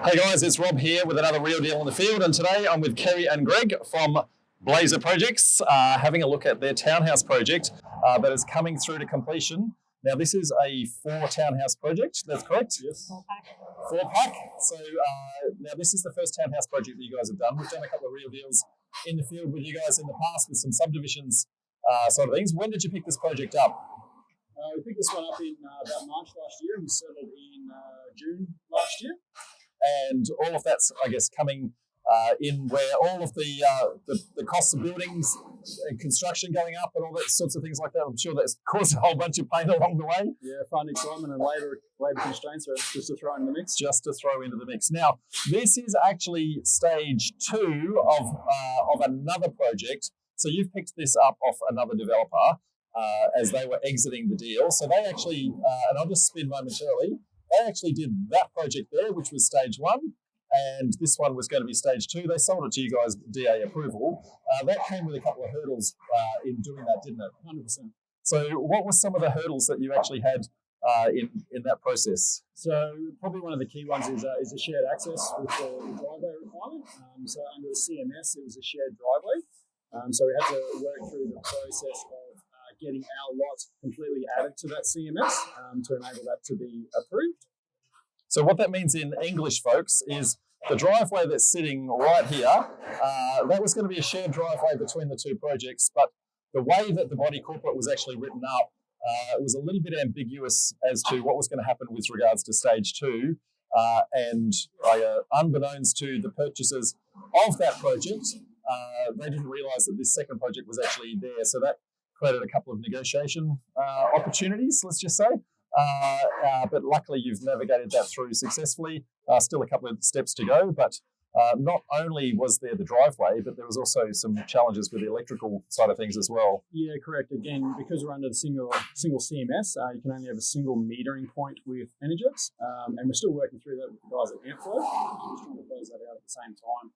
Hey guys, it's Rob here with another Real Deal in the Field, and today I'm with Kerry and Greg from Blazer Projects, having a look at their townhouse project that is coming through to completion. Now this is a 4 townhouse project, that's correct? Yes. 4-pack. So now this is the first townhouse project that you guys have done. We've done a couple of Real Deals in the field with you guys in the past with some subdivisions sort of things. When did you pick this project up? We picked this one up in about March last year, and we settled in June last year. And all of that's, I guess, coming in where all of the costs of buildings and construction going up and all that sorts of things like that. I'm sure that's caused a whole bunch of pain along the way. Yeah, funding excitement and labour constraints are just to throw in the mix. Just to throw into the mix. Now, this is actually stage 2 of another project. So you've picked this up off another developer as they were exiting the deal. So they actually, and I'll just spin momentarily, they actually did that project there, which was stage 1, and this one was going to be stage 2. They sold it to you guys, DA approval. That came with a couple of hurdles in doing that, didn't it? 100%. So what were some of the hurdles that you actually had in that process? So probably one of the key ones is a shared access with the driveway requirement. So under the CMS, it was a shared driveway. So we had to work through the process of getting our lot completely added to that CMS to enable that to be approved. So what that means in English, folks, is the driveway that's sitting right here, that was going to be a shared driveway between the two projects, but the way that the body corporate was actually written up was a little bit ambiguous as to what was going to happen with regards to stage 2. And unbeknownst to the purchasers of that project, they didn't realise that this second project was actually there. So that created a couple of negotiation opportunities, let's just say. But luckily you've navigated that through successfully. Still a couple of steps to go, but not only was there the driveway, but there was also some challenges with the electrical side of things as well. Yeah, correct. Again, because we're under the single CMS, you can only have a single metering point with Energex, and we're still working through that with the guys at Ampflow. We're just trying to close that out at the same time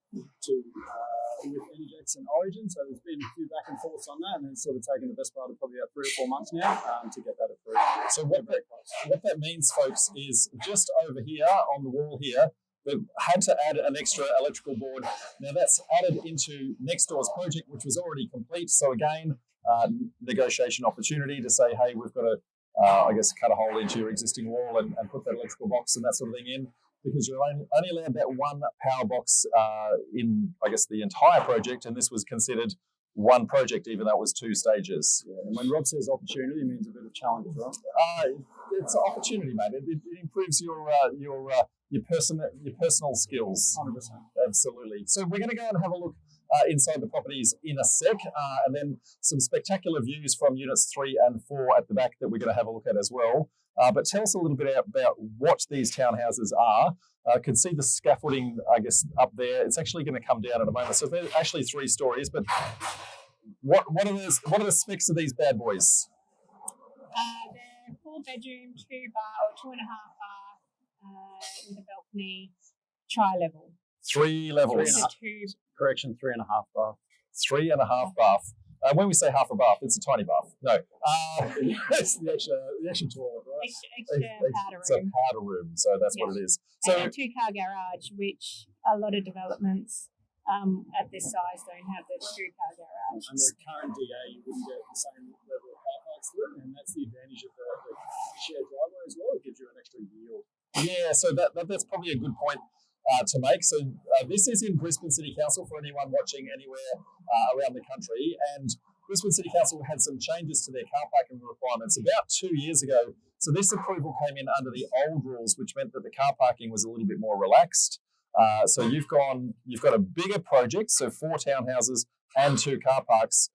with Energex and Origin. So there's been a few back and forths on that, and it's sort of taken the best part of probably about 3 or 4 months now to get that approved. So what that means, folks, is just over here on the wall here, they've had to add an extra electrical board. Now that's added into next door's project, which was already complete. So again, negotiation opportunity to say, hey, we've got to, cut a hole into your existing wall and put that electrical box and that sort of thing in, because you're only allowed that one power box in, the entire project, and this was considered one project, even though it was 2 stages. Yeah, and when Rob says opportunity, it means a bit of challenge as well. It's an opportunity, mate. It improves your personal skills. 100%. Absolutely. So we're going to go and have a look inside the properties in a sec, and then some spectacular views from units 3 and 4 at the back that we're going to have a look at as well. But tell us a little bit about what these townhouses are. I can see the scaffolding, up there. It's actually going to come down in a moment. So there's actually 3 stories, but what are the specs of these bad boys? They're 4-bedroom, 2-bar or 2.5 bar with a balcony, tri-level. 3 levels. 3.5 bath. 3.5 bath. When we say half a bath, it's a tiny bath. No. It's the extra toilet, right? Extra powder room. It's a powder room, so that's what it is. So, and a 2-car garage, which a lot of developments at this size don't have the 2-car garage. Under the current DA, you wouldn't get the same level of car parks through, and that's the advantage of the shared driveway as well. It gives you an extra yield. Yeah, so that's probably a good point to make. So this is in Brisbane City Council for anyone watching anywhere around the country, and Brisbane City Council had some changes to their car parking requirements about 2 years ago. So this approval came in under the old rules, which meant that the car parking was a little bit more relaxed. So you've got a bigger project, so 4 townhouses and 2 car parks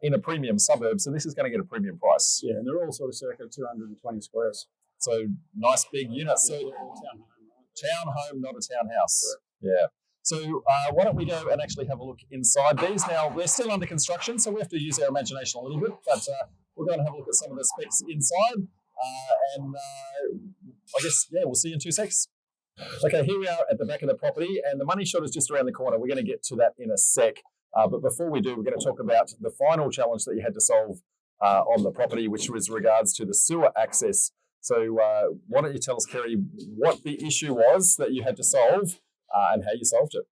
in a premium suburb. So this is going to get a premium price. Yeah, and they're all sort of circa 220 squares. So nice big units. So townhome, not a townhouse. Correct. Yeah. So why don't we go and actually have a look inside these. Now, they're still under construction, so we have to use our imagination a little bit, but we're going to have a look at some of the specs inside. And we'll see you in 2 secs. Okay, here we are at the back of the property, and the money shot is just around the corner. We're going to get to that in a sec. But before we do, we're going to talk about the final challenge that you had to solve on the property, which was regards to the sewer access So why don't you tell us, Kerry, what the issue was that you had to solve and how you solved it?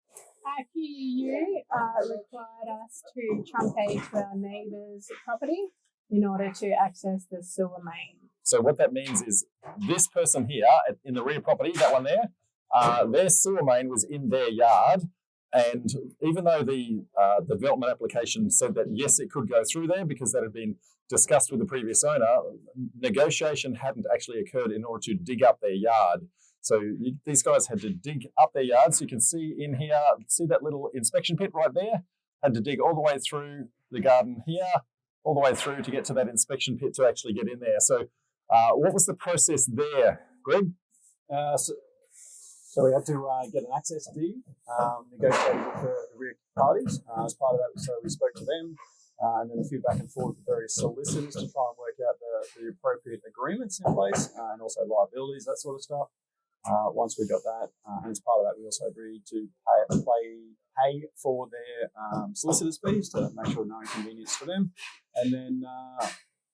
Our QU required us to truncate to our neighbour's property in order to access the sewer main. So what that means is this person here in the rear property, that one there, their sewer main was in their yard. And even though the development application said that, yes, it could go through there because that had been discussed with the previous owner, negotiation hadn't actually occurred in order to dig up their yard. So these guys had to dig up their yard. So you can see in here, see that little inspection pit right there? Had to dig all the way through the garden here, all the way through to get to that inspection pit to actually get in there. So what was the process there, Greg? So we had to get an access deed, negotiated with the rear parties. As part of that, so we spoke to them, and then a few back and forth with various solicitors to try and work out the appropriate agreements in place, and also liabilities, that sort of stuff. Once we got that, and as part of that, we also agreed to pay for their solicitors' fees to make sure no inconvenience to them, and then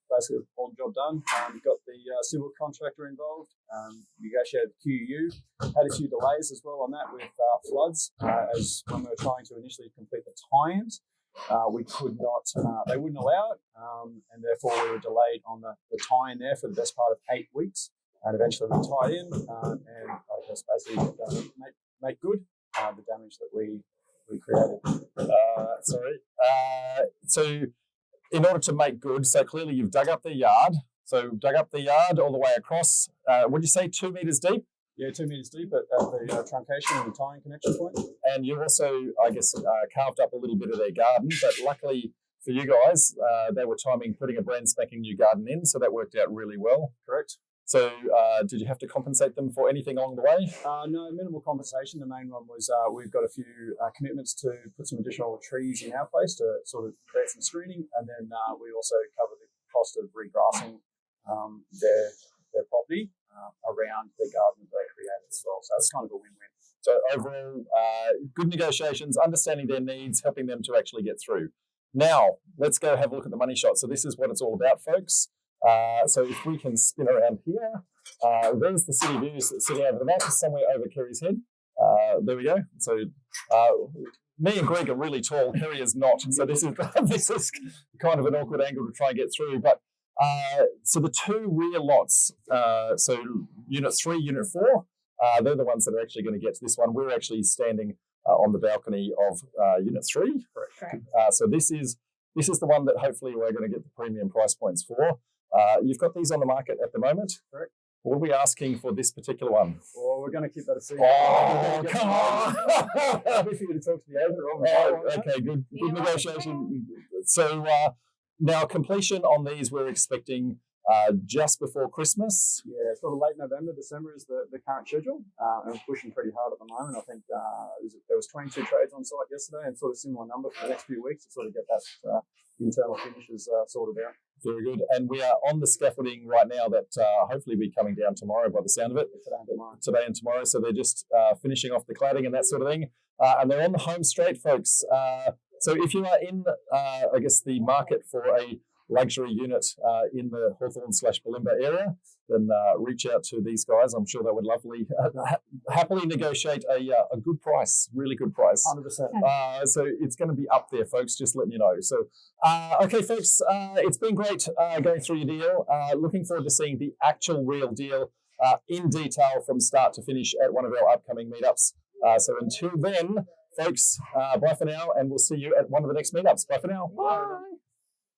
basically all the job done. Got the civil contractor involved, negotiated QU, had a few delays as well on that with floods, as when we were trying to initially complete the tie-ins. We could not, they wouldn't allow it, and therefore we were delayed on the tie-in there for the best part of 8 weeks. And eventually we tied in, and I guess basically make good the damage that we created. So in order to make good, so clearly you've dug up the yard. So dug up the yard all the way across. Would you say 2 meters deep? Yeah, 2 meters deep at the truncation and the tying connection point. And you also, I guess, carved up a little bit of their garden. But luckily for you guys, they were timing putting a brand spanking new garden in, so that worked out really well. Correct. So did you have to compensate them for anything along the way? No, minimal compensation. The main one was we've got a few commitments to put some additional trees in our place to sort of create some screening, and then we also cover the cost of regrassing their property around the garden that they created as well. So it's kind of a win-win. So overall, good negotiations, understanding their needs, helping them to actually get through. Now, let's go have a look at the money shot. So this is what it's all about, folks. So if we can spin around here, there's the city views sitting over the map, somewhere over Kerry's head. There we go. So me and Greg are really tall, Kerry is not. So this is kind of an awkward angle to try and get through. But so the two rear lots, so Unit 3, Unit 4, they're the ones that are actually going to get to this one. We're actually standing on the balcony of Unit 3. Correct. So this is the one that hopefully we're going to get the premium price points for. You've got these on the market at the moment. Correct. What are we asking for this particular one? Well, we're going to keep that a secret. Oh, come on! Happy for you to talk to the owner. Okay, good negotiation. So now completion on these we're expecting just before Christmas. Yeah, sort of late November, December is the current schedule. And we're pushing pretty hard at the moment. I think there was 22 trades on site yesterday, and sort of similar number for the next few weeks to sort of get that internal finishes sorted out. Very good. And we are on the scaffolding right now that hopefully will be coming down tomorrow by the sound of it. Today and tomorrow. So they're just finishing off the cladding and that sort of thing. And they're on the home straight, folks. So if you are in, I guess, the market for a luxury unit in the Hawthorn/Bulimba area, then reach out to these guys. I'm sure they would happily negotiate a good price, really good price. 100%. So it's going to be up there, folks, just letting you know. So, okay, folks, it's been great going through your deal. Looking forward to seeing the actual real deal in detail from start to finish at one of our upcoming meetups. So until then, folks, bye for now, and we'll see you at one of the next meetups. Bye for now. Bye.